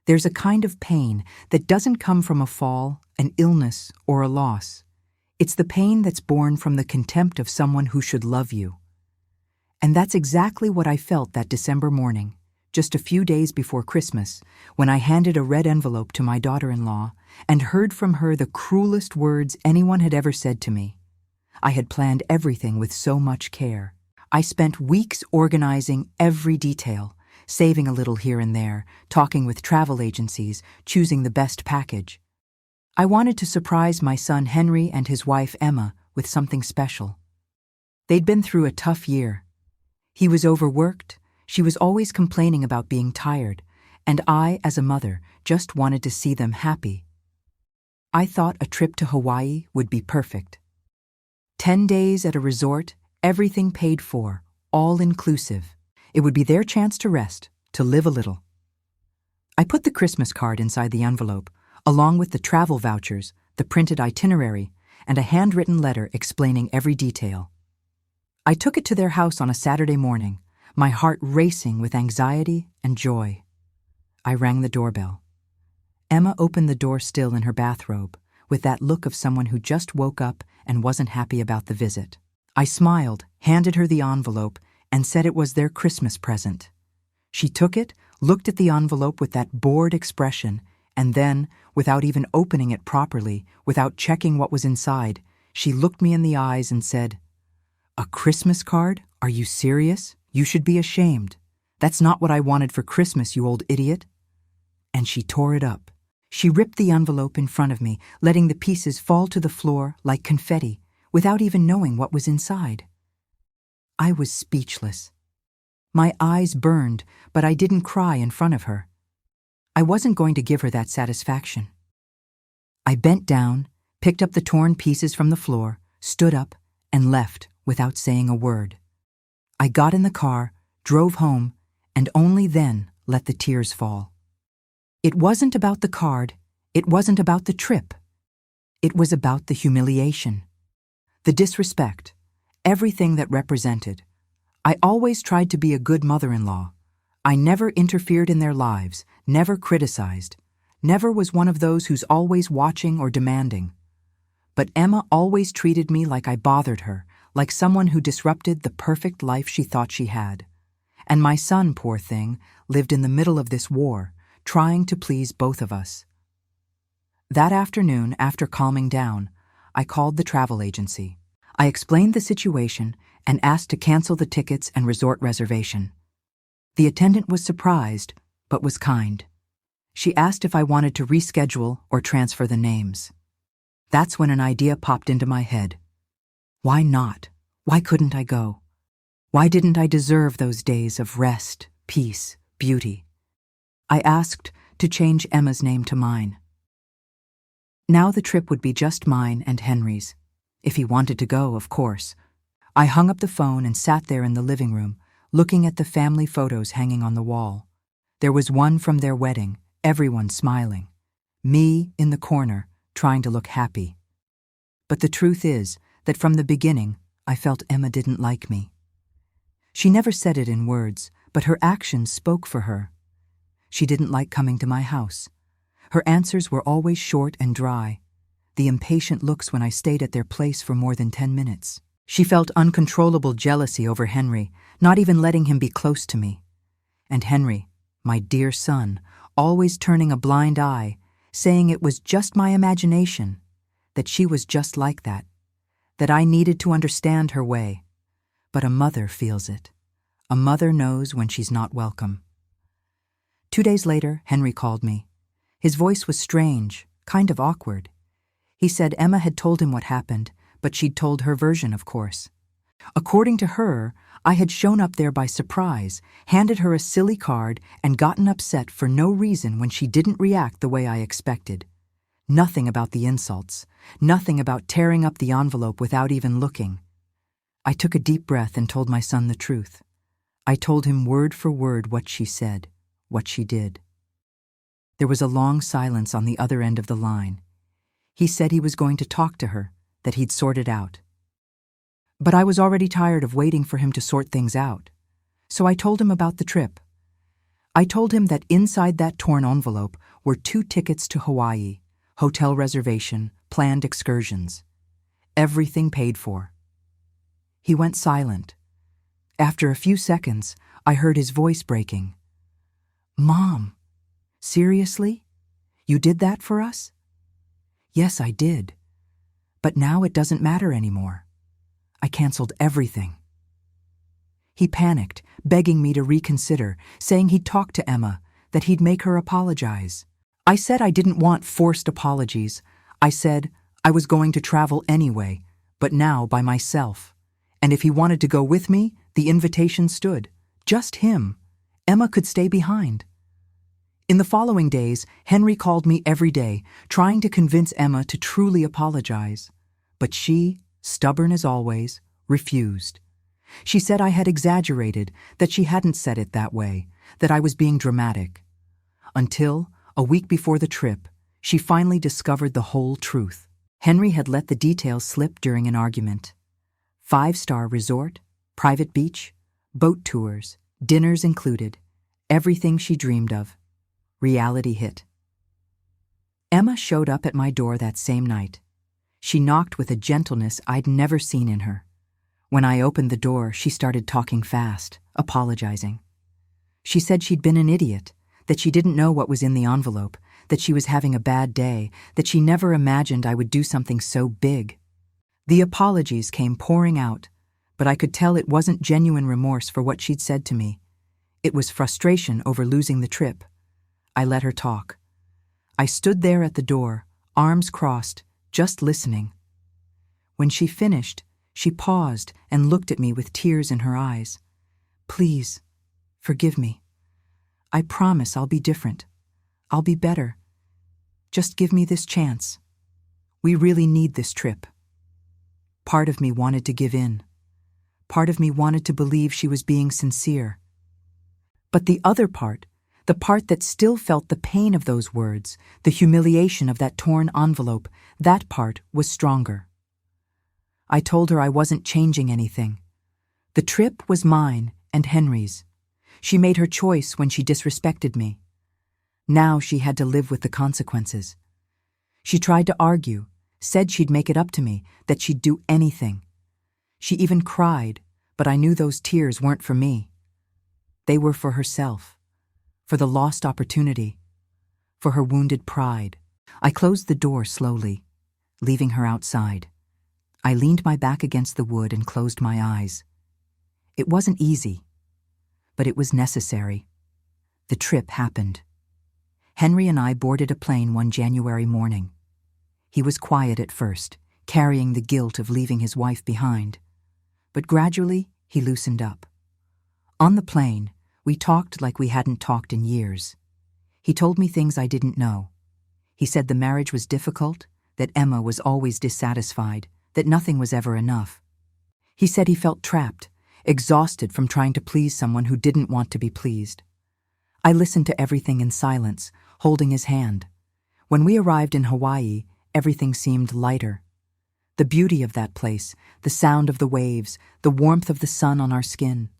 There's a kind of pain that doesn't come from a fall, an illness, or a loss. It's the pain that's born from the contempt of someone who should love you. And that's exactly what I felt that December morning, just a few days before Christmas, when I handed a red envelope to my daughter-in-law and heard from her the cruelest words anyone had ever said to me. I had planned everything with so much care. I spent weeks organizing every detail, saving a little here and there, talking with travel agencies, choosing the best package. I wanted to surprise my son Henry and his wife Emma with something special. They'd been through a tough year. He was overworked, she was always complaining about being tired, and I, as a mother, just wanted to see them happy. I thought a trip to Hawaii would be perfect. 10 days at a resort, everything paid for, all inclusive. It would be their chance to rest, to live a little. I put the Christmas card inside the envelope, along with the travel vouchers, the printed itinerary, and a handwritten letter explaining every detail. I took it to their house on a Saturday morning, my heart racing with anxiety and joy. I rang the doorbell. Emma opened the door still in her bathrobe, with that look of someone who just woke up and wasn't happy about the visit. I smiled, handed her the envelope, and said it was their Christmas present. She took it, looked at the envelope with that bored expression, and then, without even opening it properly, without checking what was inside, she looked me in the eyes and said, "A Christmas card? Are you serious? You should be ashamed. That's not what I wanted for Christmas, you old idiot." And she tore it up. She ripped the envelope in front of me, letting the pieces fall to the floor like confetti, without even knowing what was inside. I was speechless. My eyes burned, but I didn't cry in front of her. I wasn't going to give her that satisfaction. I bent down, picked up the torn pieces from the floor, stood up, and left without saying a word. I got in the car, drove home, and only then let the tears fall. It wasn't about the card, it wasn't about the trip. It was about the humiliation, the disrespect, everything that represented. I always tried to be a good mother-in-law. I never interfered in their lives, never criticized, never was one of those who's always watching or demanding. But Emma always treated me like I bothered her, like someone who disrupted the perfect life she thought she had. And my son, poor thing, lived in the middle of this war, trying to please both of us. That afternoon, after calming down, I called the travel agency. I explained the situation and asked to cancel the tickets and resort reservation. The attendant was surprised, but was kind. She asked if I wanted to reschedule or transfer the names. That's when an idea popped into my head. Why not? Why couldn't I go? Why didn't I deserve those days of rest, peace, beauty? I asked to change Emma's name to mine. Now the trip would be just mine and Henry's. If he wanted to go, of course. I hung up the phone and sat there in the living room, looking at the family photos hanging on the wall. There was one from their wedding, everyone smiling. Me in the corner, trying to look happy. But the truth is that from the beginning, I felt Emma didn't like me. She never said it in words, but her actions spoke for her. She didn't like coming to my house. Her answers were always short and dry, the impatient looks when I stayed at their place for more than 10 minutes. She felt uncontrollable jealousy over Henry, not even letting him be close to me. And Henry, my dear son, always turning a blind eye, saying it was just my imagination, that she was just like that I needed to understand her way. But a mother feels it. A mother knows when she's not welcome. 2 days later, Henry called me. His voice was strange, kind of awkward. He said Emma had told him what happened, but she'd told her version, of course. According to her, I had shown up there by surprise, handed her a silly card, and gotten upset for no reason when she didn't react the way I expected. Nothing about the insults, nothing about tearing up the envelope without even looking. I took a deep breath and told my son the truth. I told him word for word what she said, what she did. There was a long silence on the other end of the line. He said he was going to talk to her, that he'd sort it out. But I was already tired of waiting for him to sort things out, so I told him about the trip. I told him that inside that torn envelope were 2 tickets to Hawaii, hotel reservation, planned excursions. Everything paid for. He went silent. After a few seconds, I heard his voice breaking. "Mom, seriously? You did that for us?" "Yes, I did. But now it doesn't matter anymore. I canceled everything." He panicked, begging me to reconsider, saying he'd talk to Emma, that he'd make her apologize. I said I didn't want forced apologies. I said I was going to travel anyway, but now by myself. And if he wanted to go with me, the invitation stood. Just him. Emma could stay behind. In the following days, Henry called me every day, trying to convince Emma to truly apologize. But she, stubborn as always, refused. She said I had exaggerated, that she hadn't said it that way, that I was being dramatic. Until, a week before the trip, she finally discovered the whole truth. Henry had let the details slip during an argument. 5-star resort, private beach, boat tours, dinners included, everything she dreamed of. Reality hit. Emma showed up at my door that same night. She knocked with a gentleness I'd never seen in her. When I opened the door, she started talking fast, apologizing. She said she'd been an idiot, that she didn't know what was in the envelope, that she was having a bad day, that she never imagined I would do something so big. The apologies came pouring out, but I could tell it wasn't genuine remorse for what she'd said to me. It was frustration over losing the trip. I let her talk. I stood there at the door, arms crossed, just listening. When she finished, she paused and looked at me with tears in her eyes. "Please, forgive me. I promise I'll be different. I'll be better. Just give me this chance. We really need this trip." Part of me wanted to give in. Part of me wanted to believe she was being sincere. But the other part, the part that still felt the pain of those words, the humiliation of that torn envelope, that part was stronger. I told her I wasn't changing anything. The trip was mine and Henry's. She made her choice when she disrespected me. Now she had to live with the consequences. She tried to argue, said she'd make it up to me, that she'd do anything. She even cried, but I knew those tears weren't for me. They were for herself, for the lost opportunity, for her wounded pride. I closed the door slowly, leaving her outside. I leaned my back against the wood and closed my eyes. It wasn't easy, but it was necessary. The trip happened. Henry and I boarded a plane one January morning. He was quiet at first, carrying the guilt of leaving his wife behind. But gradually, he loosened up. On the plane, we talked like we hadn't talked in years. He told me things I didn't know. He said the marriage was difficult, that Emma was always dissatisfied, that nothing was ever enough. He said he felt trapped, exhausted from trying to please someone who didn't want to be pleased. I listened to everything in silence, holding his hand. When we arrived in Hawaii, everything seemed lighter. The beauty of that place, the sound of the waves, the warmth of the sun on our skin.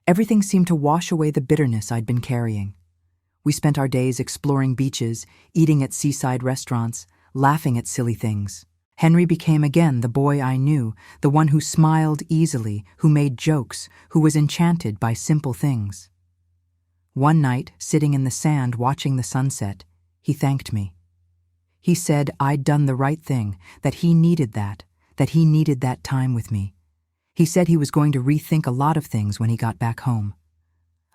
Everything seemed to wash away the bitterness I'd been carrying. We spent our days exploring beaches, eating at seaside restaurants, laughing at silly things. Henry became again the boy I knew, the one who smiled easily, who made jokes, who was enchanted by simple things. One night, sitting in the sand watching the sunset, he thanked me. He said I'd done the right thing, that he needed that time with me. He said he was going to rethink a lot of things when he got back home.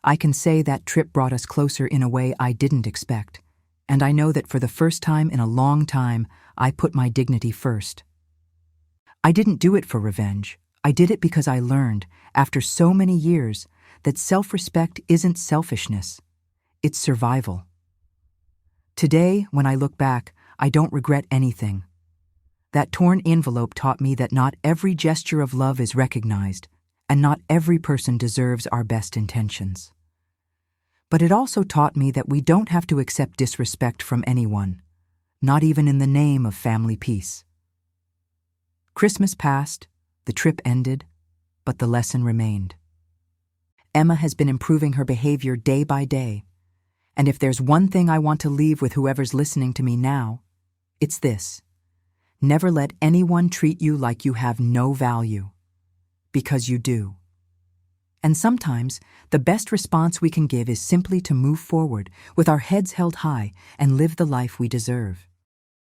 I can say that trip brought us closer in a way I didn't expect, and I know that for the first time in a long time, I put my dignity first. I didn't do it for revenge. I did it because I learned, after so many years, that self-respect isn't selfishness. It's survival. Today, when I look back, I don't regret anything. That torn envelope taught me that not every gesture of love is recognized, and not every person deserves our best intentions. But it also taught me that we don't have to accept disrespect from anyone, not even in the name of family peace. Christmas passed, the trip ended, but the lesson remained. Emma has been improving her behavior day by day. And if there's one thing I want to leave with whoever's listening to me now, it's this. Never let anyone treat you like you have no value. Because you do. And sometimes, the best response we can give is simply to move forward with our heads held high and live the life we deserve.